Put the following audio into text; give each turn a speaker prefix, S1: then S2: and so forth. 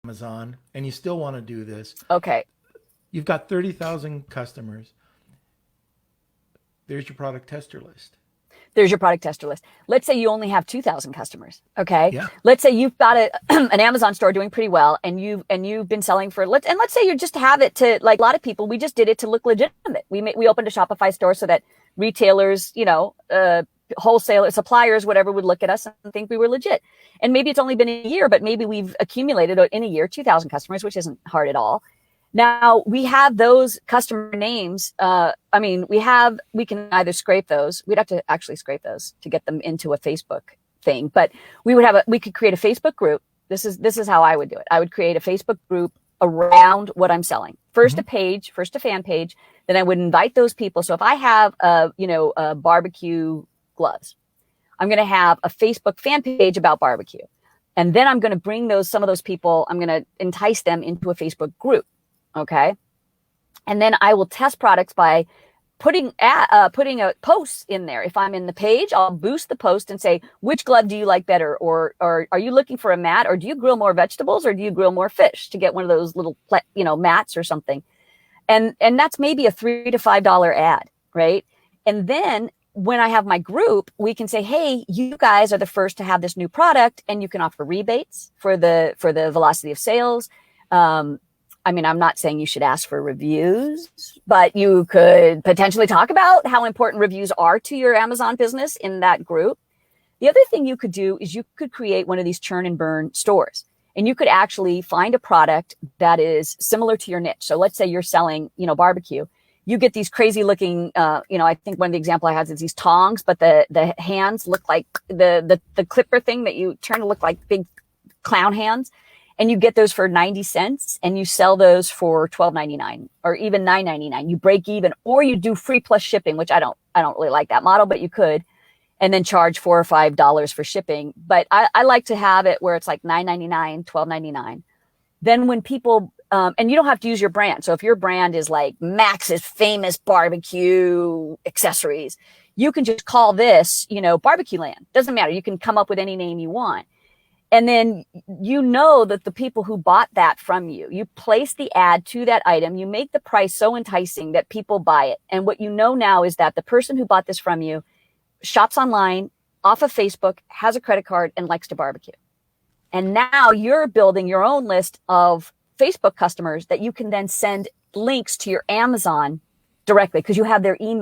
S1: Amazon and you still want to do this.
S2: Okay.
S1: You've got 30,000 customers. There's your product tester list.
S2: There's your product tester list. Let's say you only have 2,000 customers. Okay.
S1: Yeah.
S2: Let's say you've got an Amazon store doing pretty well, and you've been selling for let's say you just have it to, like a lot of people, we just did it to look legitimate. We opened a Shopify store so that retailers, wholesalers, suppliers, whatever, would look at us and think we were legit. And maybe it's only been a year, but maybe we've accumulated in a year 2,000 customers, which isn't hard at all. Now we have those customer names. We can either scrape those. We'd have to actually scrape those to get them into a Facebook thing, but we could create a Facebook group. This is how I would do it. I would create a Facebook group around what I'm selling. First a fan page. Then I would invite those people. So if I have a barbecue gloves, I'm going to have a Facebook fan page about barbecue. And then I'm going to bring some of those people, I'm going to entice them into a Facebook group. Okay. And then I will test products by putting a post in there. If I'm in the page, I'll boost the post and say, which glove do you like better? Or are you looking for a mat, or do you grill more vegetables, or do you grill more fish, to get one of those little, mats or something? And that's maybe a $3 to $5 ad. Right. And then when I have my group, we can say, hey, you guys are the first to have this new product, and you can offer rebates for the velocity of sales. I'm not saying you should ask for reviews, but you could potentially talk about how important reviews are to your Amazon business in that group. The other thing you could do is you could create one of these churn and burn stores, and you could actually find a product that is similar to your niche. So let's say you're selling, barbecue. You get these crazy looking, I think one of the example I have is these tongs, but the hands look like the clipper thing that you turn to look like big clown hands. And you get those for 90 cents, and you sell those for $12.99 or even $9.99. You break even, or you do free plus shipping, which I don't really like that model, but you could, and then charge $4 or $5 for shipping. But I like to have it where it's like $9.99, $12.99. Then when people, and you don't have to use your brand. So if your brand is like Max's Famous Barbecue Accessories, you can just call this, Barbecue Land. Doesn't matter. You can come up with any name you want. And then that the people who bought that from you, you place the ad to that item, you make the price so enticing that people buy it. And what you know now is that the person who bought this from you shops online, off of Facebook, has a credit card, and likes to barbecue. And now you're building your own list of Facebook customers that you can then send links to your Amazon directly, because you have their email.